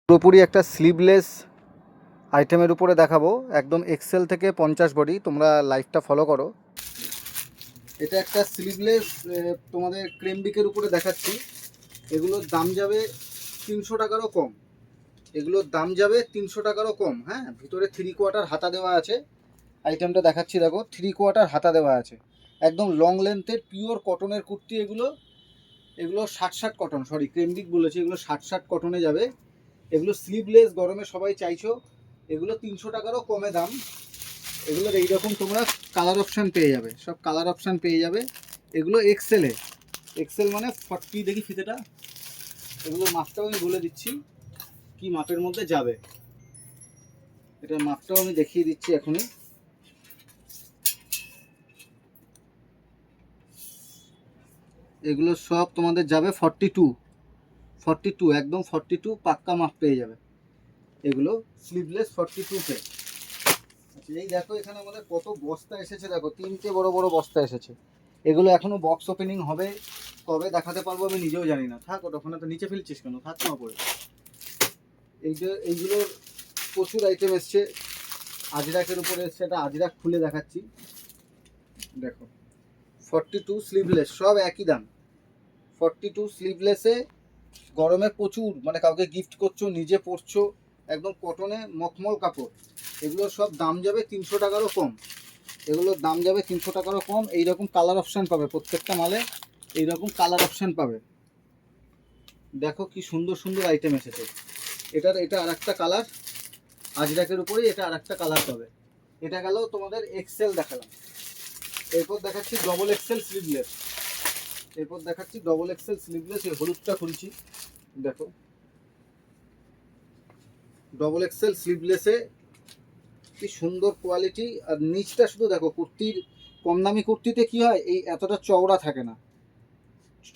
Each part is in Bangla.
পুরোপুরি একটা স্লিভলেস আইটেমের উপরে দেখাবো, একদম এক্সেল থেকে 50 বডি। তোমরা লাইভটা ফলো করো। এটা একটা স্লিভলেস তোমাদের ক্রেমবিকের উপরে দেখাচ্ছি। এগুলোর দাম যাবে 300 টাকারও কম। এগুলোর দাম যাবে 300 টাকারও কম। হ্যাঁ, ভিতরে 3/4 হাতা দেওয়া আছে। আইটেমটা দেখাচ্ছি, দেখো 3/4 হাতা দেওয়া আছে। একদম লং লেন্থের পিওর কটনের কুর্তি এগুলো। এগুলো 60 কটন, সরি ক্রেমবিক বলেছি, এগুলো 60 কটনে যাবে। এগুলো স্লিভলেস, গরমে সবাই চাইছো। এগুলো 300 টাকারও কমে দাম। এগুলোর এইরকম তোমরা কালার অপশান পেয়ে যাবে, সব কালার অপশান পেয়ে যাবে। এগুলো এক্সেলে, এক্সেল মানে 40। দেখি ফিতেটা, এগুলো মাপটাও আমি বলে দিচ্ছি কি মাপের মধ্যে যাবে। এটার মাপটাও আমি দেখিয়ে দিচ্ছি এখনই। এগুলো সব তোমাদের যাবে 42, একদম 42 পাক্কা মাপ পেয়ে যাবে। এগুলো স্লিভলেস 42-তে। আচ্ছা, এই দেখো এখানে আমাদের কত বস্তা এসেছে, দেখো 3টে বড় বড় বস্তা এসেছে। এগুলো এখনো বক্স ওপেনিং হবে, কবে দেখাতে পারবো আমি নিজেও জানি না। থাক, ওখানে তো নিচে ফেলছিস কেন, থাক না পড়ে। এই যে এইগুলোর প্রচুর আইটেম এসছে। আজরাকের উপরে এসছে, এটা আজরাক খুলে দেখাচ্ছি। দেখো 42 স্লিভলেস, সব একই দাম। 42 স্লিভলেসে গরমে প্রচুর, মানে কাউকে গিফট করছো, নিজে পরছো, একদম কটনে মখমল কাপড়। এগুলোর সব দাম যাবে 300 টাকারও কম। এগুলোর দাম যাবে 300 টাকারও কম। এইরকম কালার অপশান পাবে প্রত্যেকটা মালে, এইরকম কালার অপশান পাবে। দেখো কি সুন্দর সুন্দর আইটেম এসেছে। এটা আর একটা কালার, আজরাকের উপরেই এটা আর একটা কালার পাবে। এটা গেল তোমাদের এক্সেল দেখালাম। এরপর দেখাচ্ছি ডবল এক্সেল স্লিভলেস। এরপর দেখাচ্ছি ডবল এক্সেল স্লিভলেস। এই হলুদটা খুলছি, দেখো ডবল এক্সেল স্লিভলেসে কি সুন্দর কোয়ালিটি। আর নিচটা শুধু দেখো, কুর্তির কম দামি কুর্তিতে কি হয়, এই এতটা চওড়া থাকে না,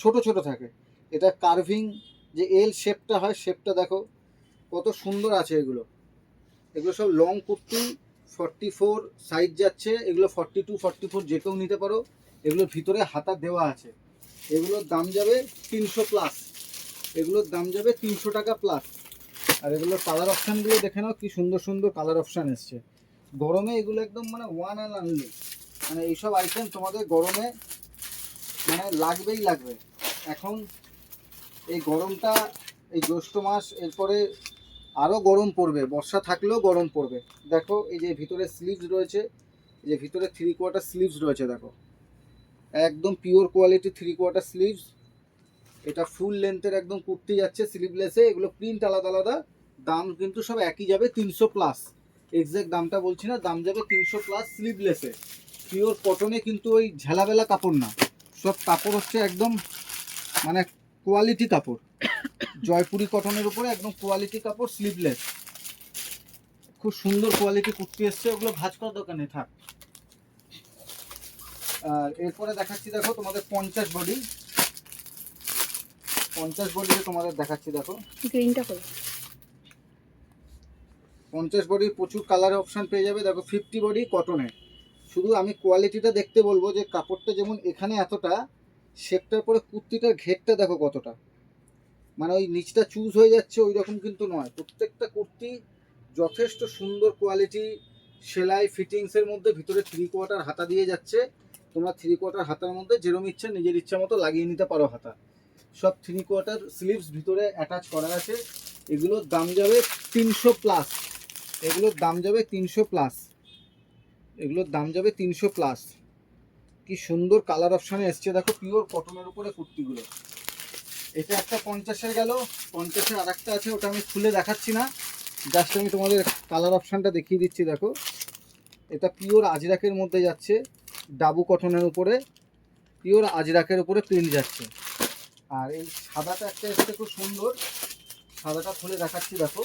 ছোট ছোট থাকে। এটা কার্ভিং যে এল শেপটা হয়, শেপটা দেখো কত সুন্দর আছে। এগুলো এগুলো সব লং কুর্তি, 44 সাইজ যাচ্ছে। এগুলো 42, 44 যে কেউ নিতে পারো। এগুলোর ভিতরে হাতা দেওয়া আছে। এগুলোর দাম যাবে 300 প্লাস। এগুলোর দাম যাবে 300 টাকা প্লাস। আর এগুলোর কালার অপশানগুলো দেখে নাও, কি সুন্দর সুন্দর কালার অপশান এসছে। গরমে এগুলো একদম মানে ওয়ান অ্যান্ড অনলি, মানে এইসব আইটেম তোমাদের গরমে মানে লাগবেই লাগবে। এখন এই গরমটা, এই জ্যৈষ্ঠ মাস, এরপরে আরও গরম পড়বে, বর্ষা থাকলেও গরম পড়বে। দেখো এই যে ভিতরে স্লিভস রয়েছে, এই যে ভিতরে 3/4 স্লিভস রয়েছে, দেখো একদম পিওর কোয়ালিটি 3/4 স্লিভস। এটা ফুল লেন্থের একদম কুর্তি যাচ্ছে স্লিভলেসে। এগুলো প্রিন্ট আলাদা আলাদা, দাম কিন্তু সব একই যাবে 300 প্লাস। এক্স্যাক্ট দামটা বলছি না, দাম যাবে 300 প্লাস স্লিভলেসে। পিওর কটনে, কিন্তু ওই ঝালাবেলা কাপড় না, সব কাপড় হচ্ছে একদম মানে কোয়ালিটি কাপড়। জয়পুরি কটনের উপরে একদম কোয়ালিটি কাপড়, স্লিভলেস। খুব সুন্দর কোয়ালিটি কুর্তি এসছে। ওগুলো ভাঁজ করার দরকার নেই, থাক। আর এরপরে দেখাচ্ছি, দেখো তোমাদের 50 বডি। 50 বডিতে তোমাদের দেখাচ্ছি, দেখো গ্রিনটা করো। 50 বডির প্রচুর কালার অপশান পেয়ে যাবে। দেখো 50 বডি কটনে। শুধু আমি কোয়ালিটিটা দেখতে বলবো, যে কাপড়টা যেমন এখানে এতটা, শেপটার পরে কুর্তিটার ঘেরটা দেখো কতটা, মানে ওই নিচটা চুজ হয়ে যাচ্ছে ওই রকম কিন্তু নয়। প্রত্যেকটা কুর্তি যথেষ্ট সুন্দর কোয়ালিটি, সেলাই ফিটিংসের মধ্যে। ভিতরে 3/4 হাতা দিয়ে যাচ্ছে। তোমরা 3/4 হাতার মধ্যে যেরকম ইচ্ছা নিজের ইচ্ছা মতো লাগিয়ে নিতে পারো হাতা। সব 3/4 স্লিভস ভিতরে অ্যাটাচ করা আছে। এগুলোর দাম যাবে 300 প্লাস। এগুলোর দাম যাবে 300 প্লাস। এগুলোর দাম যাবে 300 প্লাস। কি সুন্দর কালার অপশানে এসছে, দেখো পিওর কটনের উপরে কুর্তিগুলো। এটা একটা 50-এর গেল। 50-এর আর একটা আছে, ওটা আমি খুলে দেখাচ্ছি না, জাস্ট আমি তোমাদের কালার অপশানটা দেখিয়ে দিচ্ছি। দেখো এটা পিওর আজরাকের মধ্যে যাচ্ছে, ডাবু কটনের উপরে, পিওর আজরাকের উপরে প্রিন্ট যাচ্ছে। আর এই সাদাটা একটা এসছে খুব সুন্দর, সাদাটা খুলে দেখাচ্ছি। দেখো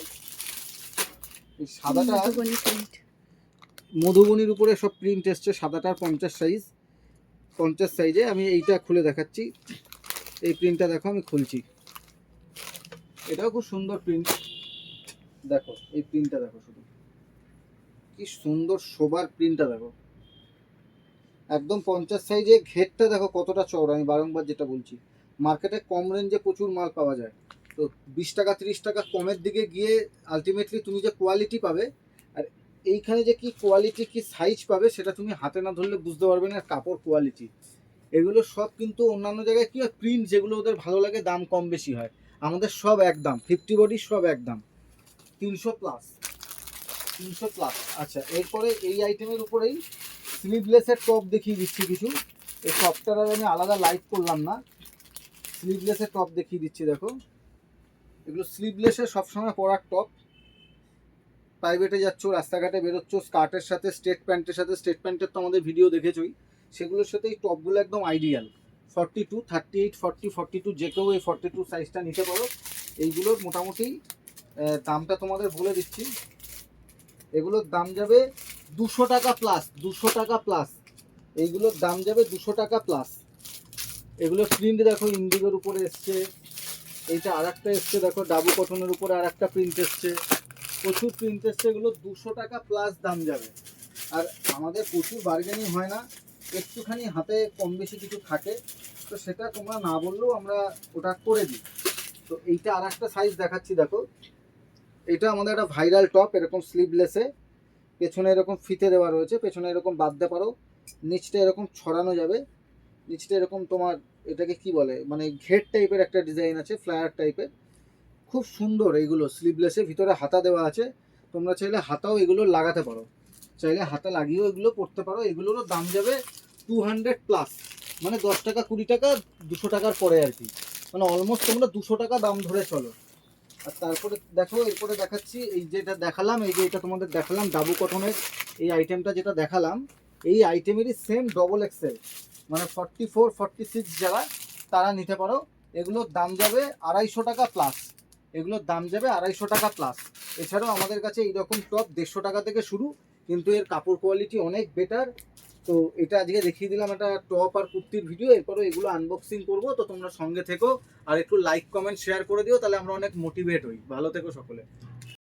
এই সাদাটা মধুবনির উপরে সব প্রিন্ট এসছে। সাদাটার 50 সাইজ, 50 সাইজে আমি এইটা খুলে দেখাচ্ছি। এই প্রিন্টটা দেখো, আমি খুলছি। এটাও খুব সুন্দর প্রিন্ট। দেখো এই প্রিন্টটা দেখো, শুধু কি সুন্দর সোবার প্রিন্টটা দেখো, একদম 50 সাইজে। ঘেরটা দেখো কতটা চওড়া, আমি বারংবার যেটা বলছি, মার্কেটে কম রেঞ্জে প্রচুর মাল পাওয়া যায়। তো 20 টাকা 30 টাকা কমের দিকে গিয়ে আলটিমেটলি তুমি যে কোয়ালিটি পাবে, আর এইখানে যে কি কোয়ালিটি কি সাইজ পাবে সেটা তুমি হাতে না ধরলে বুঝতে পারবে না। কাপড় কোয়ালিটি এগুলো সব কিন্তু অন্যান্য জায়গায় কি হয়, প্রিন্ট যেগুলো ওদের ভালো লাগে দাম কম বেশি হয়, আমাদের সব একদম 50 বডি সব একদম 300 প্লাস 300 প্লাস। আচ্ছা, এরপরে এই আইটেমের উপরেই স্লিভলেসের টপ দেখিয়ে দিচ্ছি কিছু। এই টপটার আর আমি আলাদা লাইভ করলাম না, স্লিভলেসের টপ দেখিয়ে দিচ্ছি। দেখো এগুলো স্লিভলেসের সবসময় পরার টপ। প্রাইভেটে যাচ্ছ, রাস্তাঘাটে বেরোচ্ছ, স্কার্টের সাথে স্ট্রেট প্যান্টের সাথে, স্ট্রেট প্যান্টের তো আমাদের ভিডিও দেখেছই, সেগুলোর সাথে এই টপগুলো একদম আইডিয়াল। 42, 38, 40, 42 যে কেউ এই 42 সাইজটা নিতে পারো। এইগুলোর মোটামুটি দামটা তোমাদের বলে দিচ্ছি। এগুলোর দাম যাবে 200 টাকা প্লাস, 200 টাকা প্লাস। এইগুলোর দাম যাবে 200 টাকা প্লাস। এগুলোর প্রিন্ট দেখো ইন্ডিগোর উপরে এসছে, এইটা আর একটা এসছে দেখো ডাবু কটনের উপরে আর একটা প্রিন্ট এসছে, প্রচুর প্রিন্ট এসছে। এগুলো 200 টাকা প্লাস দাম যাবে। আর আমাদের প্রচুর বার্গেনিং হয় না, একটুখানি হাতে কম বেশি কিছু থাকে, তো সেটা তোমরা না বললেও আমরা ওটা করে দিই। তো এইটা আর একটা সাইজ দেখাচ্ছি দেখো, এটা আমাদের একটা ভাইরাল টপ, এরকম স্লিভলেসে পেছনে এরকম ফিতে দেওয়া রয়েছে, পেছনে এরকম বাঁধতে পারো, নিচটা এরকম ছড়ানো যাবে, নিচটা এরকম তোমার এটাকে কি বলে মানে ঘের টাইপের একটা ডিজাইন আছে, ফ্লায়ার টাইপের, খুব সুন্দর। এইগুলো স্লিভলেসে ভিতরে হাতা দেওয়া আছে, তোমরা চাইলে হাতাও এগুলো লাগাতে পারো, চাইলে হাতা লাগিয়েও এগুলো পরতে পারো। এগুলোরও দাম যাবে 200 প্লাস, মানে 10 টাকা 20 টাকা 200 টাকার পরে আর কি, মানে অলমোস্ট তোমরা 200 টাকা দাম ধরে চলো। আর তারপরে দেখো এরপরে দেখাচ্ছি, এই যেটা দেখালাম, এই যে এটা তোমাদের দেখালাম ডাবু কটনের এই আইটেমটা যেটা দেখালাম, এই আইটেমেরই সেম ডবল এক্সেল, মানে 44, 46 যারা তারা নিতে পারো। এগুলোর দাম যাবে 250 টাকা প্লাস, এগুলোর দাম যাবে 250 টাকা প্লাস। এছাড়াও আমাদের কাছে এইরকম টপ 150 টাকা থেকে শুরু, কিন্তু এর কাপড় কোয়ালিটি অনেক বেটার। তো এটা আজকে দেখিয়ে দিলাম একটা টপ আর কুর্তির ভিডিও, এরপরে এগুলো আনবক্সিং করবো, তো তোমরা সঙ্গে থেকো আর একটু লাইক কমেন্ট শেয়ার করে দিও, তাহলে আমরা অনেক মোটিভেট হই। ভালো থেকো সকলে।